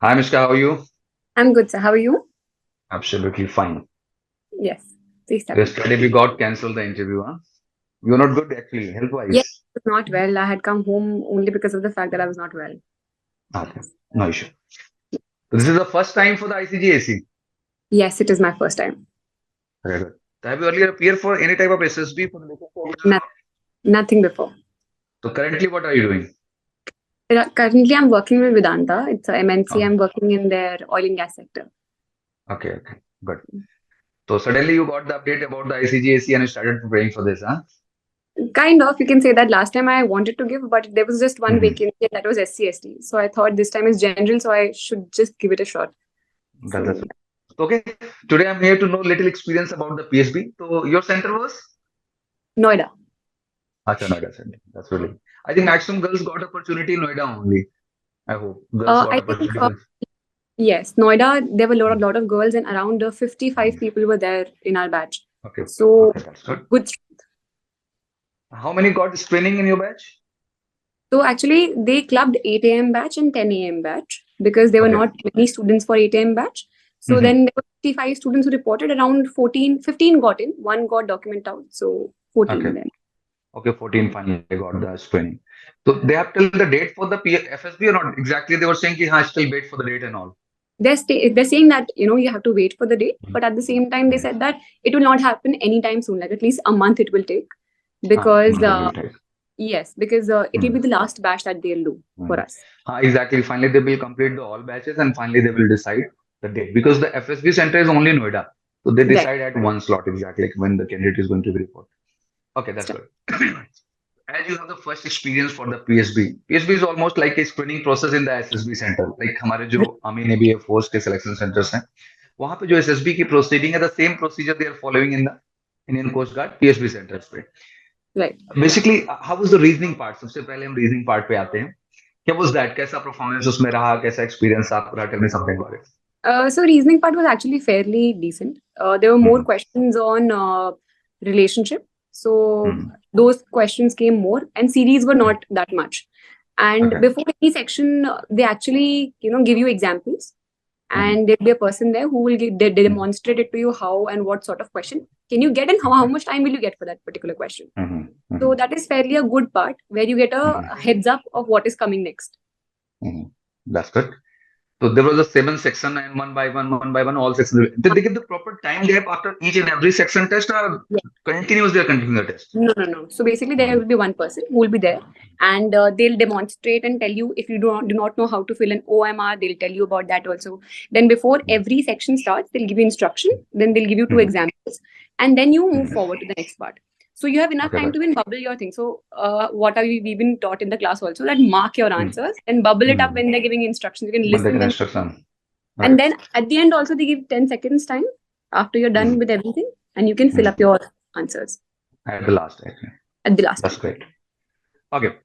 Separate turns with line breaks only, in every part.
Hi, Mishka. How are you?
I'm good, sir. How are you?
Absolutely fine.
Yes. Please tell me.
Yesterday we got cancelled the interview, huh? You're not good actually,
Yes,
health-wise.
I was not well. I had come home only because of the fact that I was not well.
Okay, no issue. So this is the first time for the ICG.
Yes, it is my first time.
Very good. So have you earlier appeared for any type of SSB for the local services?
No, nothing before.
So currently, what are you doing?
Currently, I'm working with Vedanta. It's a MNC.
Oh,
I'm working in their oil and gas sector.
okay, good. So suddenly you got the update about the ICG and you started preparing for this, huh?
Kind of, you can say that last time I wanted to give, but there was just one
Mm-hmm.
vacancy and that was SC/ST. So I thought this time is general, so I should just give it a shot.
That's
So
okay. Today I'm here to know little experience about the PSB. So your center was?
Noida.
Acha, Noida Center. That's really. I think maximum girls got opportunity in Noida only. I hope girls got
I think
opportunity for.
yes, Noida. There were a lot of girls, and around 55 people were there in our batch.
Okay,
So
okay, that's good.
good.
How many got training in your batch?
So actually, they clubbed 8 a.m. batch and 10 a.m. batch because there were
Okay.
not many students for 8 a.m. batch. So
Mm-hmm.
then there were 55 students who reported, around 15 got in, one got document out, so 14
Okay.
then.
Okay, 14 finally got the training. So they have till the date for the FSB or not? Exactly, they were saying ki, still wait for the date and all.
They're saying that you have to wait for the date, but at the same time they
Mm-hmm.
said that it will not happen anytime soon, like at least a month it will take,
Ah,
because
month will take.
yes, because it will be the last batch that they'll do for
Mm-hmm.
us.
Exactly. Finally, they will complete the all batches and finally they will decide the date because the FSB center is only Noida. So they
Right.
decide at one slot exactly when the candidate is going to be reported. Okay, that's good. As you have the first experience for the PSB is almost like a screening process in the SSB center. Like हमारे जो army navy air force के selection centres हैं, वहां पे जो SSB की proceeding है, the same procedure they are following in the Indian coast guard PSB centres पे.
Right.
Basically how was the reasoning part? सबसे पहले हम रीजनिंग पार्ट पे आते हैं. क्या वाज दैट? कैसा परफॉर्मेंस उसमें रहा? कैसा एक्सपीरियंस आपका? Tell me something about it.
So reasoning part was actually fairly decent. There were more
hmm.
questions on relationship. So
hmm.
those questions came more, and series were not that much. And
okay.
before any section, they actually give you examples,
hmm.
and there'll be a person there who will they demonstrate it to you how and what sort of question can you get and how
okay.
much time will you get for that particular question.
Hmm.
So
hmm.
that is fairly a good part where you get a
hmm.
heads up of what is coming next.
That's good. So there was a seven section and one by one, all sections. Did they give the proper time gap after each and every section test or continuous they are continuing the test?
No, no, no. So basically, there will be one person who will be there, and they'll demonstrate and tell you if you do not know how to fill an OMR. They'll tell you about that also. Then before every section starts, they'll give you instruction. Then they'll give you two examples, and then you move forward to the next part. So you have enough
Okay,
time
good.
to even bubble your thing. So what are we've been taught in the class also, that mark your answers and bubble it up when they're giving instructions. You can
But they
listen
can
them,
instruction.
and
Right.
then at the end also they give 10 seconds time after you're done
Mm.
with everything, and you can fill up your answers
At the last, actually.
at the last
That's
time.
great. Okay.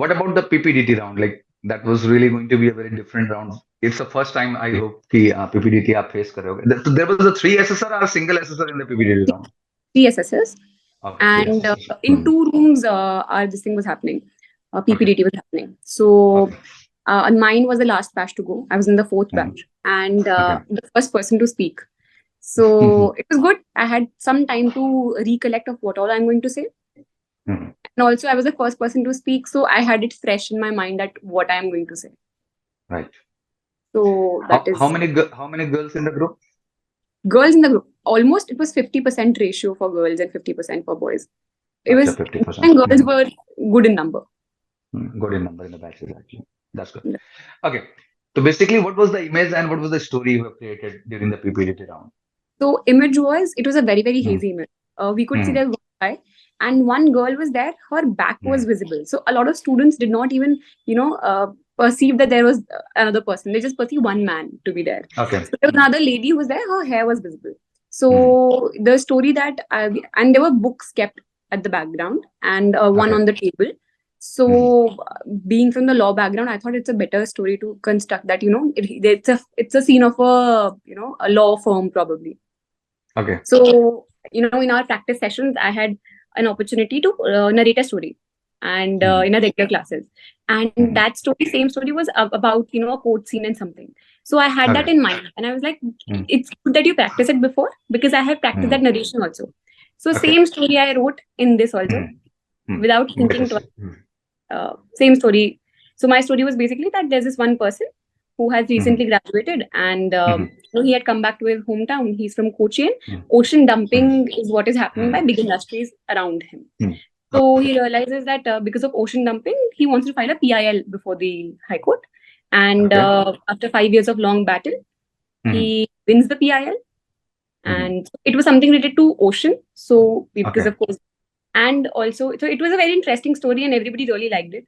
What about the PPDT round? Like that was really going to be a very different round. It's the first time I hope the PPDT आप face करोगे. So there was a three SSR or a single SSR in the PPDT round?
Three SSS.
Okay, three
And
SSRs.
in two rooms, this thing was happening.
Okay.
PPDT was happening. So
Okay.
mine was the last batch to go. I was in the fourth batch and
Okay.
the first person to speak. So it was good. I had some time to recollect of what all I'm going to say. And also, I was the first person to speak, so I had it fresh in my mind that what I am going to say.
Right.
So that
How
is
many girls in the group?
girls in the group. Almost it was 50% ratio for girls and 50% for boys. It
Acha,
was
50%.
and girls were good in number.
Good in number in the batches actually. That's good. Okay. So basically, what was the image and what was the story you have created during the PPDT round?
So image was, it was a very, very hazy image. We could see there was one guy and one girl was there, her back was visible. So a lot of students did not even, perceive that there was another person. They just perceived one man to be there.
Okay.
So there was another lady who was there, her hair was visible. So the story that, and there were books kept at the background and one on the table. So being from the law background, I thought it's a better story to construct that, it's a scene of a law firm probably.
Okay.
So, in our practice sessions, I had an opportunity to narrate a story and in a regular classes. And that story, same story was about, a court scene and something. So I had that
Okay.
in mind, and I was like,
Mm.
it's good that you practice it before, because I have practiced that
Mm.
narration also. So
Okay.
same story I wrote in this also,
Mm. Mm.
without thinking twice.
Interesting. Mm.
Same story. So my story was basically that there's this one person who has
Mhm.
recently graduated, and
Mhm.
he had come back to his hometown. He's from Cochin.
Mm.
Ocean
Mm.
dumping is what is happening by
Mm.
big industries around him.
Mm.
So
Okay.
he realizes that because of ocean dumping, he wants to file a PIL before the High Court. And
Okay.
after 5 years of long battle,
Mhm.
he wins the PIL.
Mhm.
And it was something related to ocean. So because
Okay.
of course, and also, so it was a very interesting story, and everybody really liked it.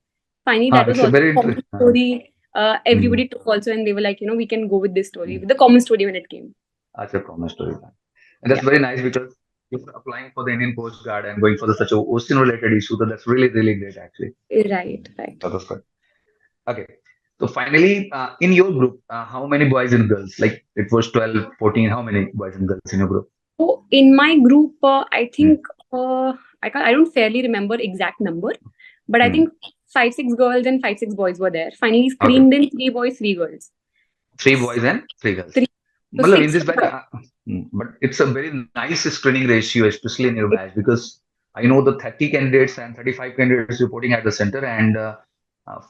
Finally, that
Huh,
was
it's a
also
very
a common
interesting.
story.
Mm.
Everybody took also, and they were like, we can go with this story,
Mm.
with the common story when it came.
That's a promise story. And that's
Yeah,
very nice because you're applying for the Indian Coast Guard and going for such a ocean related issue. So that's really, really great actually.
right, right.
That was good. Okay. So finally, in your group, how many boys and girls? Like it was 12, 14. How many boys and girls in your group?
So in my group, I
Mm.
think I don't fairly remember exact number, but I
Mm.
think 5, 6 girls and 5, 6 boys were there. Finally,
Okay.
screened in 3 boys, 3 girls.
3 boys and 3 girls.
Three, so
Matlab, in
six.
this batch, but it's a very nice screening ratio, especially in your batch, because I know the 30 candidates and 35 candidates reporting at the center, and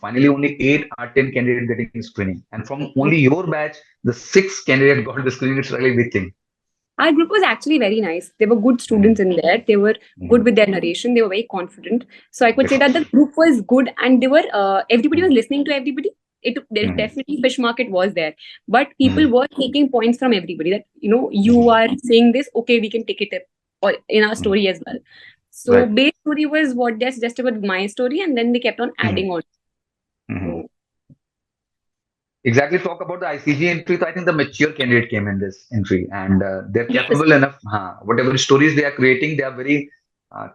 finally only 8 or 10 candidates getting screening. And from only your batch, the 6 candidates got the screening. It's really a big thing.
Our group was actually very nice. There were good students
Mm.
in there. They were good
Mm.
with their narration. They were very confident. So I could say
Yes.
that the group was good, and they were everybody was
Mm.
listening to everybody. There
Mm.
definitely fish market was there, but people
Mm.
were taking points from everybody. That you
Mm.
are saying this, okay, we can take it up or in our
Mm.
story as well. So
Right.
base story was what they suggested about my story, and then they kept on
Mm.
adding on.
Mm.
So
Exactly. Talk about the ICG entry. So I think the mature candidate came in this entry, and they're
yes,
capable enough. Whatever stories they are creating, they are very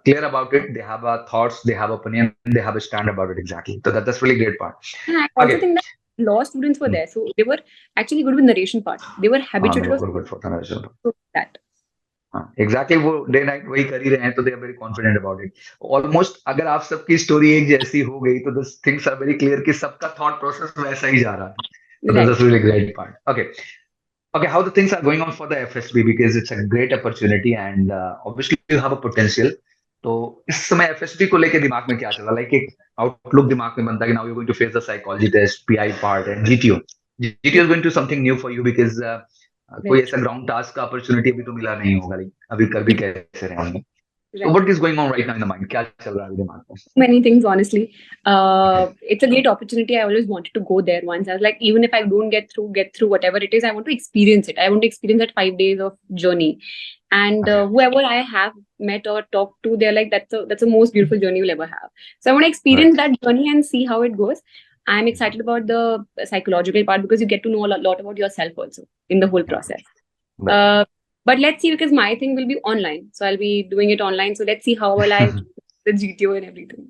clear about it. They have thoughts, they have opinion, they have a stand about it. Exactly. So that's really great part.
and I also
Okay.
think that law students were
Hmm.
there, so they were actually good with narration part. They were habituated of
Good for
that.
Exactly वो day night वही कर ही रहे हैं तो they are very confident about it almost अगर आप सबकी स्टोरी एक जैसी हो गई तो the things are very clear कि सबका थॉट प्रोसेस वैसा ही जा रहा है so
Right.
that's a really great part okay how the things are going on for the FSB because it's a great opportunity and obviously you have a potential तो इस समय FSB को लेके दिमाग में क्या चल रहा है लाइक एक आउटलुक दिमाग में बनता है कि now you going to face the psychology test PI part and GTO is going to something new for you because कोई
Right.
ऐसा ग्राउंड टास्क का अपॉर्चुनिटी अभी तो मिला नहीं होगा लाइक अभी कर भी कैसे रहे होंगे तो
Right.
What is going on right now in the mind क्या चल रहा है अभी दिमाग में
Many things, honestly.
Okay.
It's a great opportunity. I always wanted to go there once. I was like, even if I don't get through whatever it is, I want to experience it. I want to experience that 5 days of journey. And
Okay.
whoever I have met or talked to, they're like, that's the most beautiful journey you'll ever have. So I want to experience
Right.
that journey and see how it goes. I'm excited about the psychological part because you get to know a lot about yourself also in the whole process.
Right.
But let's see, because my thing will be online. So I'll be doing it online. So let's see how will I do the GTO and everything.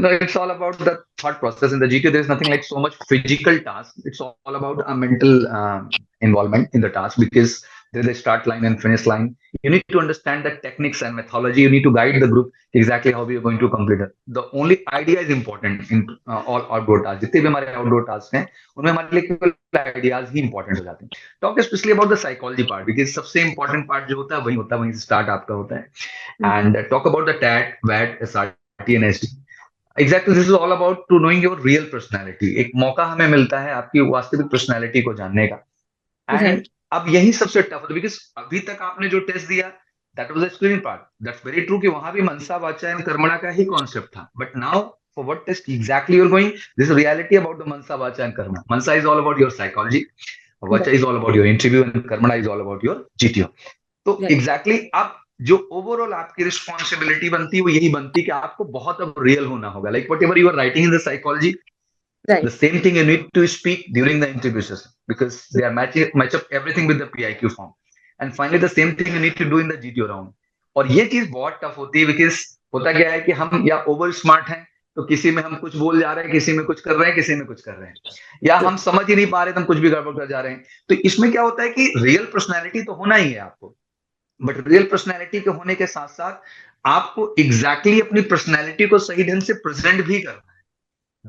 No, it's all about the thought process in the GTO. There's nothing like so much physical task. It's all about a mental involvement in the task because there's a start line and finish line. You need to understand the techniques and methodology. You need to guide the group exactly how we are going to complete it. The only idea is important in all outdoor tasks. जितने भी हमारे outdoor tasks हैं, उनमें हमारे लिए केवल ideas ही important हो जाते हैं. Talk especially about the psychology part because सबसे important part जो होता है वहीं से start आपका होता है. And talk about the TAT, VAT, SRT and SD. Exactly, this is all about to knowing your real personality. एक मौका हमें मिलता है आपकी वास्तविक पर्सनालिटी को जानने का.
Right.
एंड अब यही सबसे टफ है बिकॉज अभी तक आपने जो टेस्ट दिया that was the screening part that's very true कि वहां भी मनसा वाचा एंड कर्मणा का ही कॉन्सेप्ट था but now for what test exactly you are going this reality about the मनसा वाचा एंड कर्मणा मनसा is all about your psychology वाचा is all about your interview and कर्मणा is all about your GTO तो
Right.
Exactly अब जो overall आपकी रिस्पॉन्सिबिलिटी बनती है वो यही बनती है कि आपको बहुत अब रियल होना होगा like whatever you are writing in the psychology
Right.
the same thing you need to speak during the interview session because they are match up everything with the PIQ form. And finally, the same thing you need to do in the GTO round. और ये चीज बहुत tough होती है because होता क्या है कि हम या ओवर स्मार्ट हैं तो किसी में हम कुछ बोल जा रहे हैं किसी में कुछ कर रहे हैं किसी में कुछ कर रहे हैं या हम समझ ही नहीं पा रहे तो हम कुछ भी गड़बड़ कर जा रहे हैं तो इसमें क्या होता है कि रियल पर्सनैलिटी तो होना ही है आपको बट रियल पर्सनैलिटी के होने के साथ साथ आपको एग्जैक्टली अपनी पर्सनैलिटी को सही ढंग से प्रेजेंट भी करना है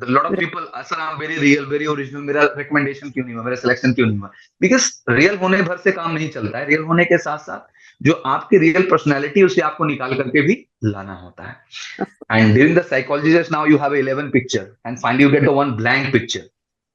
lot of people sir I am very real very original, मेरा रिकमेंडेशन क्यों नहीं हुआ, मेरा सिलेक्शन क्यों नहीं हुआ? बिकॉज रियल होने भर से काम नहीं चलता है, रियल होने के साथ साथ जो आपकी रियल पर्सनैलिटी उसे आपको निकाल करके भी लाना होता है. And during the psychology test, now you have 11 picture, and finally you get the one blank picture.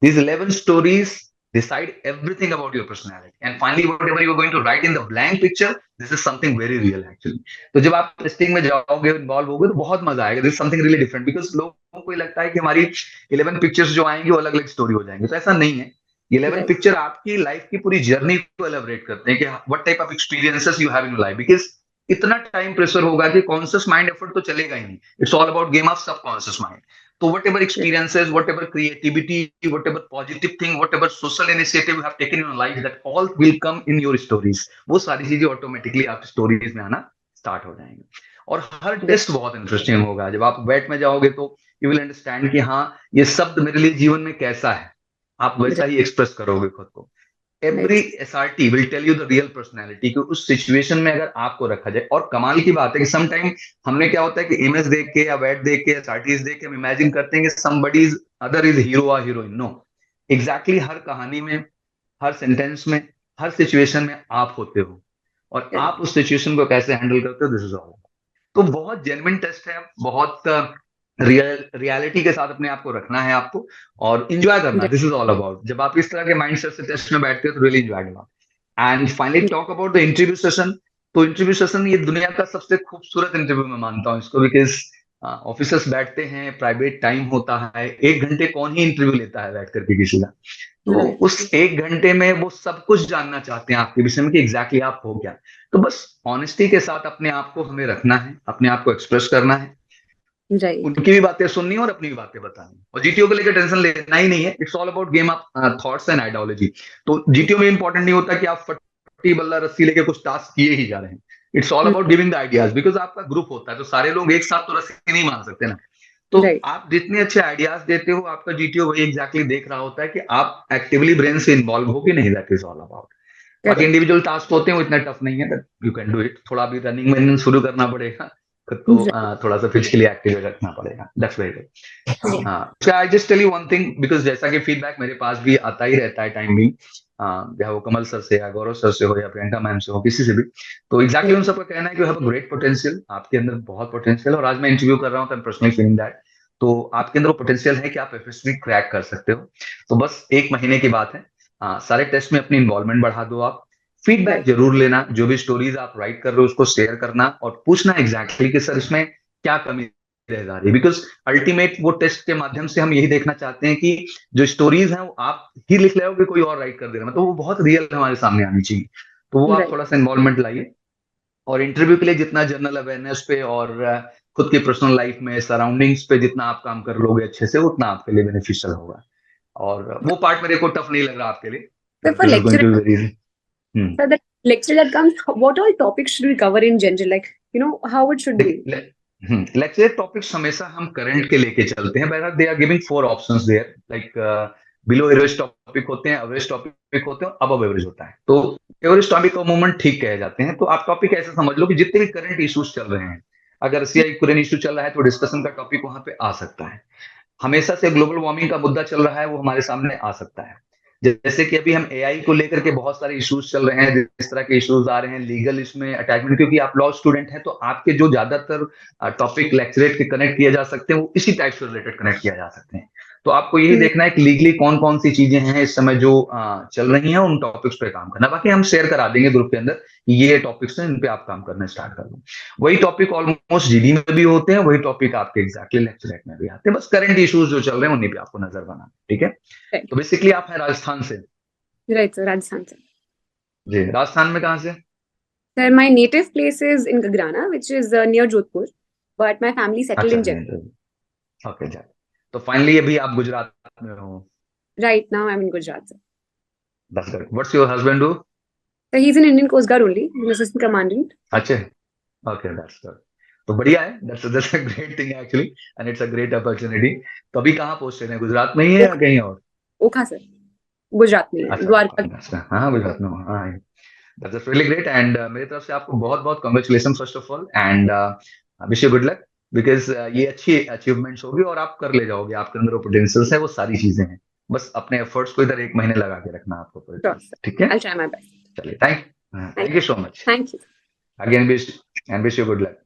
These 11 stories decide everything about your personality. And finally, whatever you're going to write in the blank picture, this is something very real actually. तो जब आप testing में जाओगे, involve होगे, तो बहुत मजा आएगा. This something really different, because लोगों को लगता है कि हमारी 11 पिक्चर्स जो आएंगी वो अलग अलग स्टोरी हो जाएंगी. तो ऐसा नहीं है. 11
Right.
पिक्चर आपकी लाइफ की पूरी जर्नी को एलैबोरेट करते हैं कि what type of experiences you have in life. Because इतना टाइम प्रेशर होगा कि कॉन्शियस माइंड एफर्ट तो चलेगा ही नहीं. It's all about game of subconscious mind. तो whatever experiences, whatever creativity, whatever positive thing, whatever social initiative have taken in life, that all will come in your stories. वो सारी चीजें automatically आपकी stories में आना start हो जाएंगे. और हर टेस्ट बहुत इंटरेस्टिंग होगा. जब आप वेट में जाओगे तो यू विल अंडरस्टैंड कि हाँ, ये शब्द मेरे लिए जीवन में कैसा है. आप वैसा ही एक्सप्रेस करोगे खुद को. Every SRT will tell you the real personality कि उस सिचुएशन में अगर आपको रखा जाए. और कमाल की बात है कि सम टाइम हमने क्या होता है कि इमेज देख के या वेट देख के एसआरटीज देख के हम इमेजिन करते हैं कि समबडी अदर इज हीरो और हीरोइन. नो, एग्जैक्टली हर कहानी में, हर सेंटेंस में, हर सिचुएशन में आप होते हो. और आप उस सिचुएशन को कैसे हैंडल करते हो, दिस इज ऑल. तो बहुत जेन्युइन टेस्ट है, बहुत रियलिटी के साथ अपने आप को रखना है आपको और इंजॉय करना. This is all about. जब आप इस तरह के माइंडसेट से टेस्ट में बैठते हो तो रियली इंजॉय करना. And finally talk about the interview session. तो इंटरव्यू सेशन ये दुनिया का सबसे खूबसूरत इंटरव्यू मैं मानता हूँ इसको. बिकॉज ऑफिसर्स बैठते हैं, प्राइवेट टाइम होता है, 1 घंटे कौन ही इंटरव्यू लेता है बैठ करके किसी का. तो उस 1 घंटे में वो सब कुछ जानना चाहते हैं आपके विषय में कि एग्जैक्टली आप हो क्या. तो बस ऑनेस्टी के साथ अपने आप को हमें रखना है, अपने आप को एक्सप्रेस करना है, उनकी भी बातें सुननी और अपनी भी बातें बतानी. और जीटीओ को लेकर टेंशन लेना ही नहीं है. It's all about game of thoughts and ideology. तो जीटीओ में इंपॉर्टेंट नहीं होता कि आप फट्टी बल्ला रस्सी लेके कुछ टास्क किए ही जा रहे हैं. It's all about giving the ideas. Because आपका ग्रुप होता है तो सारे लोग एक साथ तो रस्सी नहीं मार सकते ना. तो आप जितने अच्छे आइडियाज देते हो, आपका जीटीओ वही एग्जैक्टली देख रहा होता है कि आप एक्टिवली ब्रेन से इन्वॉल्व हो कि नहीं. That is all about. बाकी इंडिविजुअल टास्क होते हैं वो इतना टफ नहीं है. You can do it. थोड़ा भी रनिंग में शुरू करना पड़ेगा खुद को, थोड़ा सा फिजिकली एक्टिव रखना पड़ेगा. That's very good. I just tell you one thing, because जैसा कि फीडबैक मेरे पास भी आता ही रहता है टाइम भी, चाहे वो कमल सर से या गौरव सर से हो या प्रियंका मैम से हो, किसी से भी. तो एग्जैक्टली उन सबका कहना है कि you have a great potential. आपके अंदर बहुत पोटेंशियल. और आज मैं इंटरव्यू कर रहा हूँ, पर्सनली फीलिंग दैट. तो आपके अंदर वो पोटेंशियल है कि आप एफएसबी क्रैक कर सकते हो. तो बस 1 महीने की बात है. सारे टेस्ट में अपनी इन्वॉल्वमेंट बढ़ा दो. आप फीडबैक जरूर लेना. जो भी स्टोरीज आप राइट कर रहे हो उसको शेयर करना और पूछना एग्जैक्टली कि सर इसमें क्या कमी रह जा रही है. बिकॉज अल्टीमेट वो टेस्ट के माध्यम से हम यही देखना चाहते हैं कि जो स्टोरीज हैं वो आप ही लिख रहे हो कि कोई और राइट कर दे रहा है. तो वो बहुत रियल हमारे सामने आनी चाहिए. तो वो आप थोड़ा सा इन्वॉल्वमेंट लाइए. और इंटरव्यू के लिए जितना जनरल अवेयरनेस पे और खुद की पर्सनल लाइफ में सराउंडिंग्स पे जितना आप काम कर लोगे अच्छे से, उतना आपके लिए बेनिफिशियल होगा. और वो पार्ट मेरे को टफ नहीं लग रहा आपके लिए.
So the lecture that comes, what all topics should we cover in general? Like, how it should be?
Lecture topics हमेशा हम करंट के लेके चलते हैं. बहरहाल they are giving 4 options there. Like below average topic होते हैं, एवरेज टॉपिक होते हैं, अबव एवरेज होता है. तो एवरेज टॉपिक को मूवमेंट ठीक कहे जाते हैं. तो आप टॉपिक ऐसे समझ लो कि जितने भी करंट इश्यूज चल रहे हैं, अगर रसिया यूक्रेन इशू चल रहा है तो डिस्कशन का टॉपिक वहां पे आ सकता है. हमेशा से ग्लोबल वार्मिंग का मुद्दा चल रहा है, वो हमारे सामने आ सकता है. जैसे कि अभी हम एआई को लेकर के बहुत सारे इश्यूज चल रहे हैं, जिस तरह के इश्यूज आ रहे हैं लीगल इसमें अटैचमेंट, क्योंकि आप लॉ स्टूडेंट हैं तो आपके जो ज्यादातर टॉपिक लेक्चरेट के कनेक्ट किए जा सकते हैं वो इसी टाइप से रिलेटेड कनेक्ट किया जा सकते हैं. तो आपको यही देखना है कि लीगली कौन कौन सी चीजें हैं इस समय जो चल रही हैं, उन टॉपिक्स पे काम करना. बाकी हम शेयर करा देंगे ग्रुप के अंदर, ये टॉपिक्स हैं इन पे आप काम करना स्टार्ट कर दो. वही टॉपिक ऑलमोस्ट जीडी में भी होते हैं, वही टॉपिक आपके एग्जैक्टली लेक्चरेट में भी आते हैं. बस करंट इश्यूज जो चल रहे हैं उन्हीं पे आपको नजर बनाना. ठीक है. तो बेसिकली आप हैं राजस्थान से.
Right, sir, Rajasthan, sir.
जी, राजस्थान में कहाँ से?
Sir, my native place is in Gagrana, which is near Jodhpur, but my family settled in Jaipur.
Okay, Jaipur. तो फाइनली अभी आप गुजरात में हो?
Right now, I'm in Gujarat, sir.
That's good. What's your husband do?
So he's in Indian Coastguard only, he's an assistant commandant.
अच्छा, okay, that's good. तो बढ़िया है. That's a great thing actually, and it's a great opportunity. तो अभी कहाँ posted है? गुजरात में ही है या कहीं और?
ओखा सर, गुजरात में. द्वारका.
हाँ, गुजरात में. हाँ, that's really great. And मेरी तरफ से आपको बहुत बहुत congratulations first of all, and wish you good luck. Because ये अच्छी अचीवमेंट्स होगी और आप कर ले जाओगे, आपके अंदर पोटेंशियल्स है, वो सारी चीजें हैं, बस अपने एफर्ट्स को इधर 1 महीने लगा के रखना आपको पूरी
Sure,
तरह से,
sir.
ठीक है?
I'll try my best.
चलिए, thank
Thank
you so much
Thank you.
Again, wish you good luck.